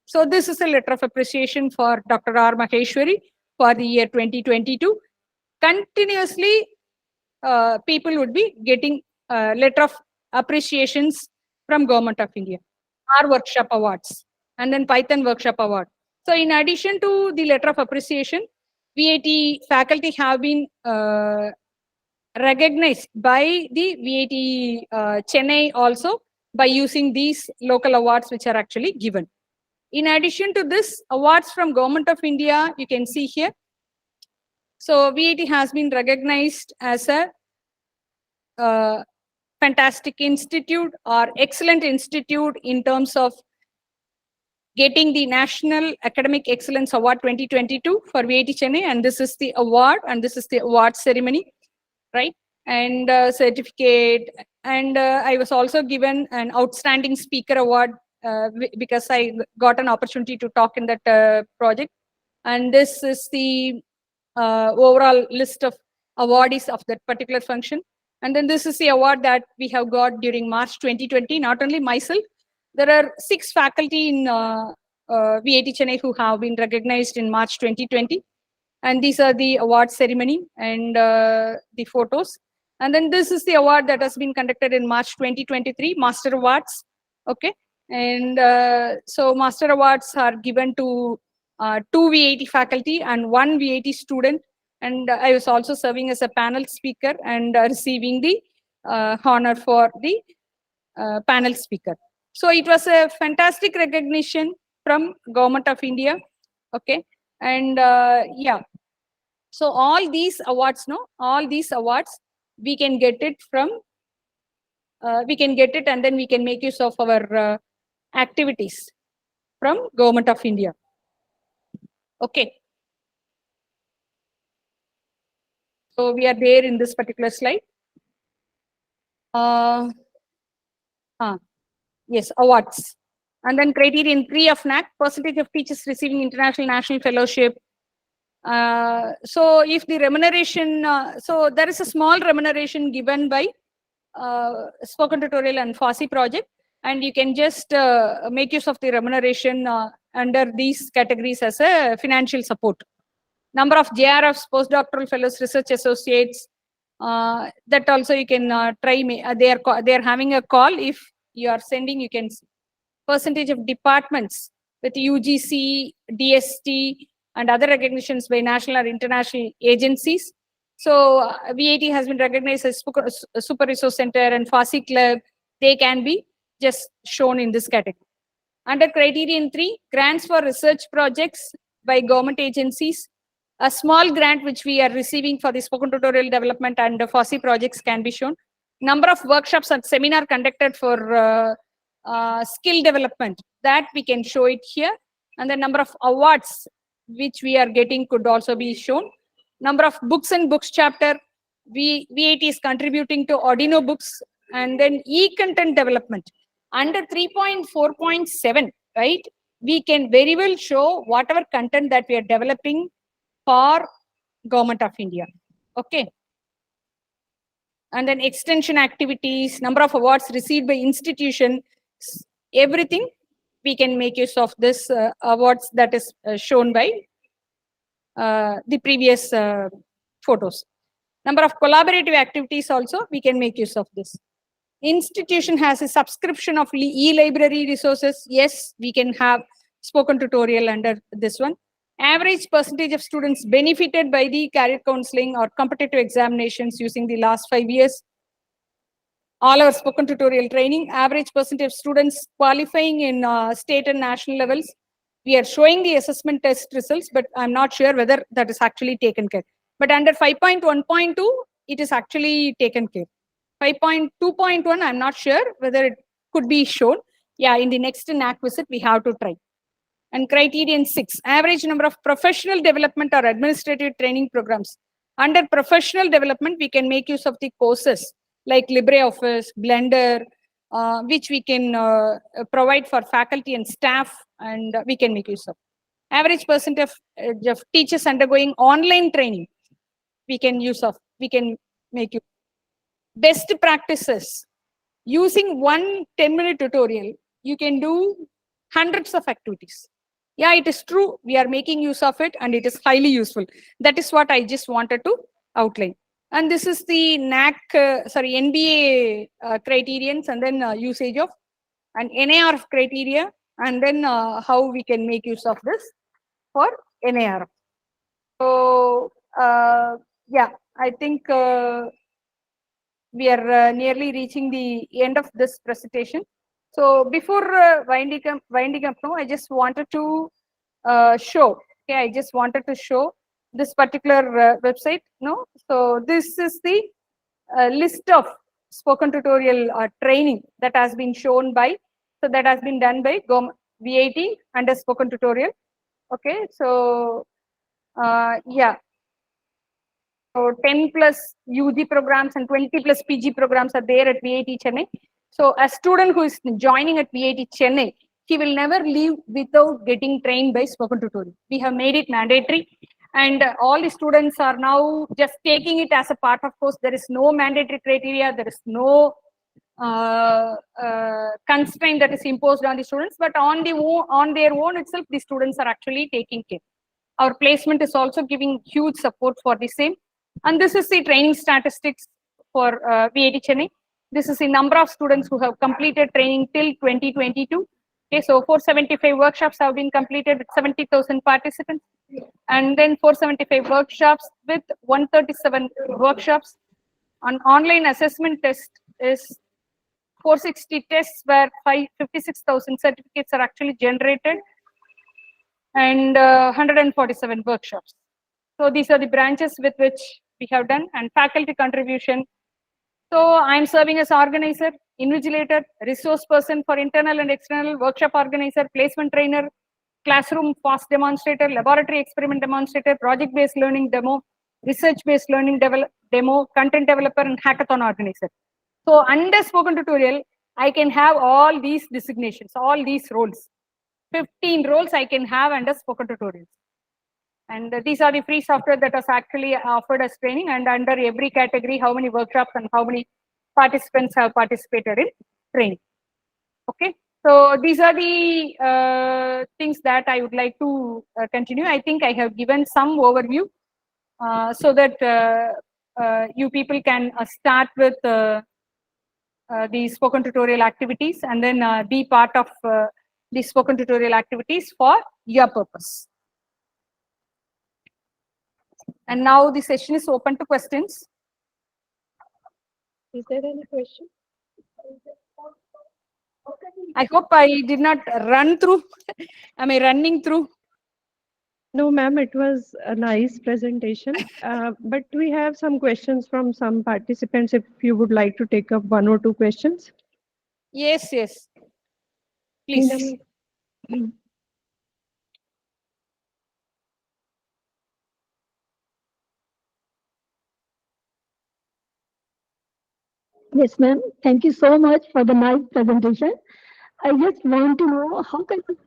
So this is a letter of appreciation for Dr. R. Maheshwari for the year 2022. Continuously, people would be getting letter of appreciations from Government of India. R workshop awards and then Python workshop award. So in addition to the letter of appreciation, VAT faculty have been recognized by the VAT Chennai also by using these local awards which are actually given. In addition to this, awards from Government of India, you can see here. So VAT has been recognized as a fantastic institute or excellent institute in terms of getting the National Academic Excellence Award 2022 for VAT Chennai, and this is the award and this is the award ceremony, right? And certificate, and I was also given an outstanding speaker award because I got an opportunity to talk in that project. And this is the overall list of awardees of that particular function. And then this is the award that we have got during March 2020. Not only myself, there are 6 faculty in VAT Chennai who have been recognized in March 2020. And these are the award ceremony and the photos. And then this is the award that has been conducted in March 2023, Master Awards. Okay. And so Master Awards are given to 2 VAT faculty and 1 VAT student. And I was also serving as a panel speaker and receiving the honor for the panel speaker. So it was a fantastic recognition from Government of India. Okay. And yeah. So all these awards, all these awards, we can get it from, we can get it and then we can make use of our activities from Government of India. Okay. So we are there in this particular slide. Yes, awards. And then criterion 3 of NAC, percentage of teachers receiving international national fellowship. So if the remuneration, so there is a small remuneration given by spoken tutorial and FOSSI project, and you can just make use of the remuneration under these categories as a financial support. Number of JRFs, postdoctoral fellows, research associates, that also you can try. They are having a call. If you are sending, you can see percentage of departments with UGC, DST, and other recognitions by national or international agencies. So VAT has been recognized as Super Resource Center and FOSSI Club. They can be just shown in this category. Under criterion 3, grants for research projects by government agencies. A small grant which we are receiving for the spoken tutorial development and the FOSSI projects can be shown. Number of workshops and seminar conducted for skill development, that we can show it here. And the number of awards which we are getting could also be shown. Number of books and books chapter, VAT is contributing to Ordino books. And then e-content development. Under 3.4.7, right, we can very well show whatever content that we are developing for Government of India. Okay. And then extension activities, number of awards received by institution, everything we can make use of this awards that is shown by the previous photos. Number of collaborative activities also we can make use of this. Institution has a subscription of e-library resources. Yes, we can have spoken tutorial under this one. Average percentage of students benefited by the career counseling or competitive examinations using the last 5 years. All our spoken tutorial training, average percentage of students qualifying in state and national levels. We are showing the assessment test results, but I'm not sure whether that is actually taken care. But under 5.1.2, it is actually taken care. 5.2.1, I'm not sure whether it could be shown. Yeah, in the next NAC visit, we have to try. And criterion 6, average number of professional development or administrative training programs. Under professional development, we can make use of the courses like LibreOffice, Blender, which we can provide for faculty and staff, and we can make use of. Average percentage of teachers undergoing online training, we can make use. Best practices. Using one 10-minute tutorial, you can do hundreds of activities. Yeah, it is true. We are making use of it and it is highly useful. That is what I just wanted to outline. And this is the NBA criterions, and then usage of an NARF criteria, and then how we can make use of this for NARF. So, yeah, I think we are nearly reaching the end of this presentation. So before winding up now, I just wanted to show. Okay, I just wanted to show this particular website. No, so this is the list of spoken tutorial training that has been shown by. So that has been done by VAT under spoken tutorial. Okay, so yeah. So 10 plus UG programs and 20 plus PG programs are there at VAT Chennai. So a student who is joining at VAT Chennai, he will never leave without getting trained by spoken tutorial. We have made it mandatory, and all the students are now just taking it as a part of course. There is no mandatory criteria. There is no constraint that is imposed on the students, but on their own itself, the students are actually taking care. Our placement is also giving huge support for the same. And this is the training statistics for VAT Chennai. This is the number of students who have completed training till 2022. Okay, so 475 workshops have been completed with 70,000 participants. And then 475 workshops with 137 workshops. An online assessment test is 460 tests where 56,000 certificates are actually generated, and 147 workshops. So these are the branches with which we have done, and faculty contribution. So I'm serving as organizer, invigilator, resource person for internal and external, workshop organizer, placement trainer, classroom fast demonstrator, laboratory experiment demonstrator, project-based learning demo, research-based learning demo, content developer, and hackathon organizer. So under spoken tutorial, I can have all these designations, all these roles. 15 roles I can have under spoken tutorials. And these are the free software that was actually offered as training, and under every category, how many workshops and how many participants have participated in training. Okay, so these are the things that I would like to continue. I think I have given some overview so that you people can start with the spoken tutorial activities, and then be part of the spoken tutorial activities for your purpose. And now the session is open to questions. Is there any question? I hope I did not run through. Am I running through? No, ma'am, it was a nice presentation. But we have some questions from some participants. If you would like to take up one or two questions. Yes, yes. Please. Yes, ma'am. Thank you so much for the nice presentation. I just want to know how can you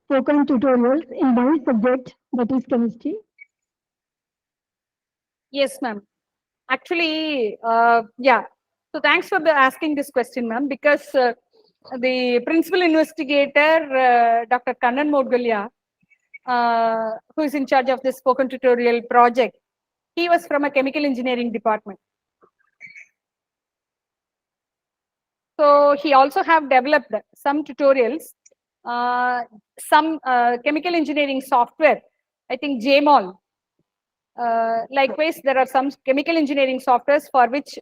spoken tutorials in my subject, that is chemistry? Yes, ma'am. Actually, yeah. So thanks for asking this question, ma'am, because the principal investigator, Dr. Kannan Moudgalya, who is in charge of this spoken tutorial project, he was from a chemical engineering department. So he also have developed some tutorials, some chemical engineering software I think JMOL. Likewise, there are some chemical engineering softwares for which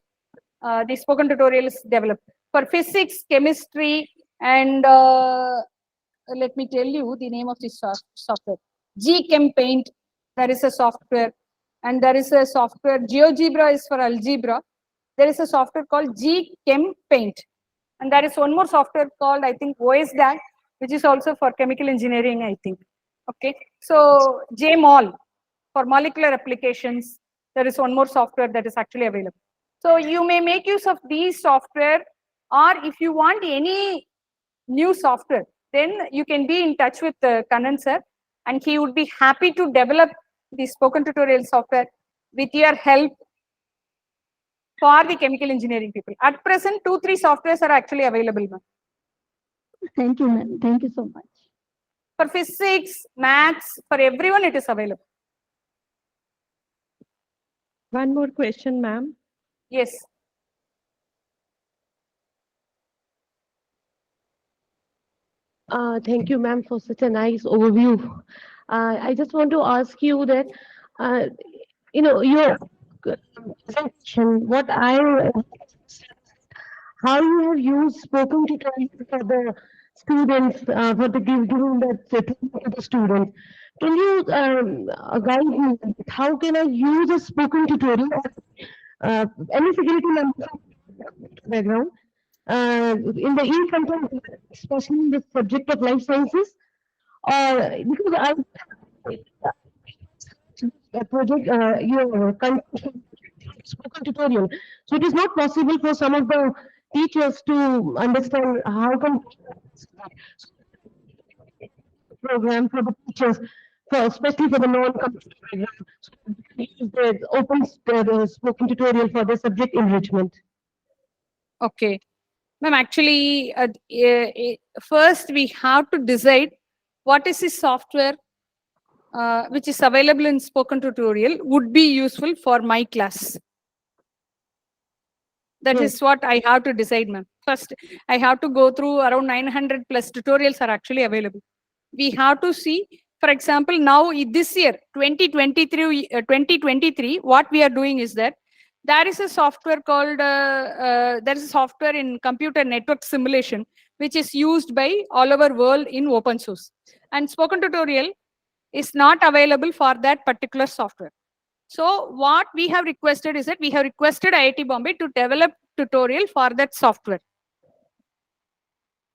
the spoken tutorial is developed. For physics, chemistry, and let me tell you the name of this software. GChemPaint, there is a software, and there is a software. GeoGebra is for algebra. There is a software called GChemPaint, and there is one more software called, I think, OSDAC, which is also for chemical engineering, I think. Okay, so JMOL for molecular applications. There is one more software that is actually available. So you may make use of these software, or if you want any new software, then you can be in touch with Kannan sir, and he would be happy to develop the spoken tutorial software with your help for the chemical engineering people. At present, 2-3 softwares are actually available, ma'am. Thank you, ma'am. Thank you so much. For physics, maths, for everyone it is available. One more question, ma'am. Yes. Thank you, ma'am, for such a nice overview. I just want to ask you that, your presentation, how you have used spoken tutorial for the students, for the giving that training to the students. Can you guide me? How can I use a spoken tutorial? Any security member background? In the e-content, especially in the subject of life sciences, because I project your spoken tutorial, so it is not possible for some of the teachers to understand how can program for the teachers, for especially for the non-computer background, so use the open the spoken tutorial for the subject enrichment. Okay. Ma'am, actually, first we have to decide what is the software which is available in spoken tutorial would be useful for my class. That is what I have to decide, ma'am. First, I have to go through around 900 plus tutorials are actually available. We have to see, for example, now this year, 2023, what we are doing is that there is a software called, there is a software in computer network simulation, which is used by all over world in open source. And spoken tutorial is not available for that particular software. So what we have requested is that we have requested IIT Bombay to develop tutorial for that software.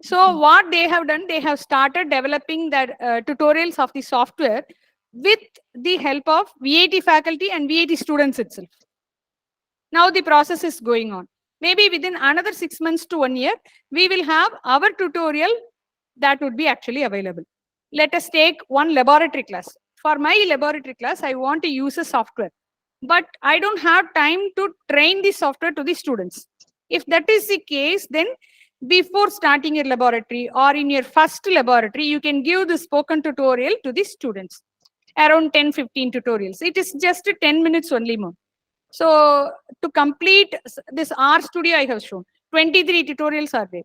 So what they have done, they have started developing that tutorials of the software with the help of VIT faculty and VIT students itself. Now the process is going on. Maybe within another 6 months to 1 year, we will have our tutorial that would be actually available. Let us take one laboratory class. For my laboratory class, I want to use a software, but I don't have time to train the software to the students. If that is the case, then before starting your laboratory or in your first laboratory, you can give the spoken tutorial to the students. Around 10-15 tutorials. It is just 10 minutes only more. So to complete this R studio I have shown, 23 tutorials are there.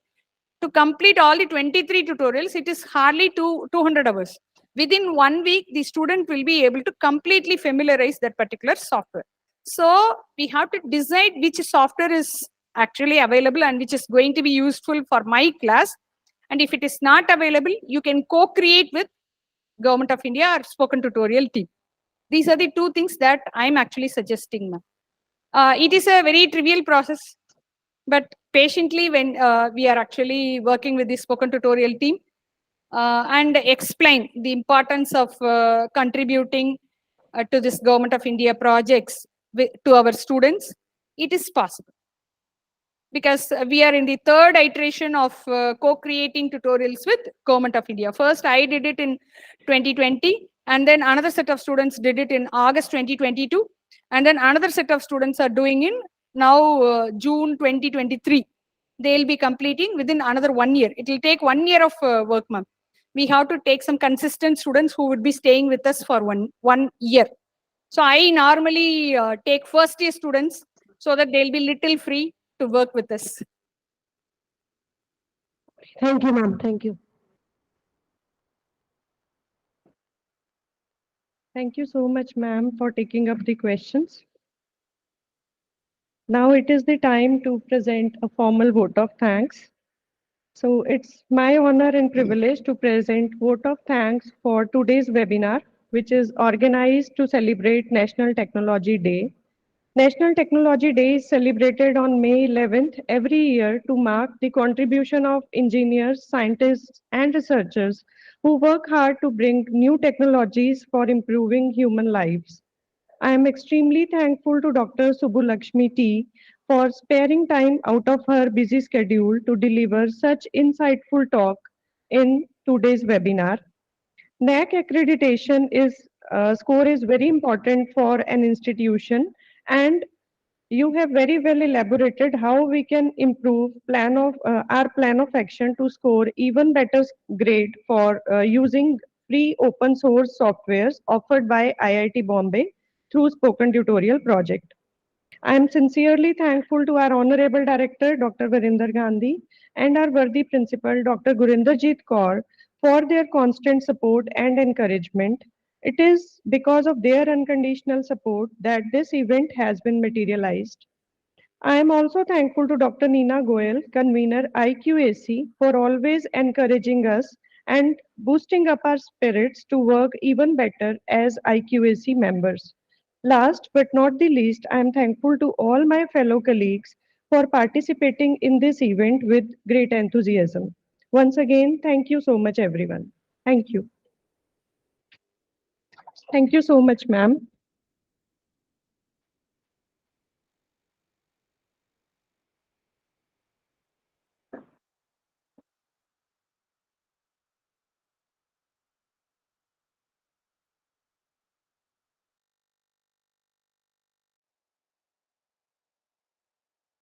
To complete all the 23 tutorials, it is hardly 200 hours. Within 1 week, the student will be able to completely familiarize that particular software. So we have to decide which software is actually available and which is going to be useful for my class. And if it is not available, you can co-create with Government of India or spoken tutorial team. These are the two things that I'm actually suggesting now. It is a very trivial process, but patiently when we are actually working with the spoken tutorial team and explain the importance of contributing to this Government of India projects to our students, it is possible. Because we are in the third iteration of co-creating tutorials with Government of India. First, I did it in 2020, and then another set of students did it in August 2022, and then another set of students are doing in now June 2023. They'll be completing within another 1 year. It will take 1 year of work, ma'am. We have to take some consistent students who would be staying with us for one year. So I normally take first year students so that they'll be little free to work with us. Thank you, ma'am. Thank you. Thank you so much, ma'am, for taking up the questions. Now it is the time to present a formal vote of thanks. So it's my honor and privilege to present vote of thanks for today's webinar, which is organized to celebrate National Technology Day. National Technology Day is celebrated on May 11th every year to mark the contribution of engineers, scientists, and researchers who work hard to bring new technologies for improving human lives. I am extremely thankful to Dr. Subbulakshmi T for sparing time out of her busy schedule to deliver such insightful talk in today's webinar. NAC accreditation score is very important for an institution, and you have very well elaborated how we can improve our plan of action to score even better grade for using free open source softwares offered by IIT Bombay through Spoken Tutorial project. I am sincerely thankful to our Honorable Director, Dr. Varinder Gandhi, and our worthy Principal, Dr. Gurinderjeet Kaur, for their constant support and encouragement. It is because of their unconditional support that this event has been materialized. I am also thankful to Dr. Neena Goyal, convener IQAC, for always encouraging us and boosting up our spirits to work even better as IQAC members. Last but not the least, I am thankful to all my fellow colleagues for participating in this event with great enthusiasm. Once again, thank you so much, everyone. Thank you. Thank you so much, ma'am.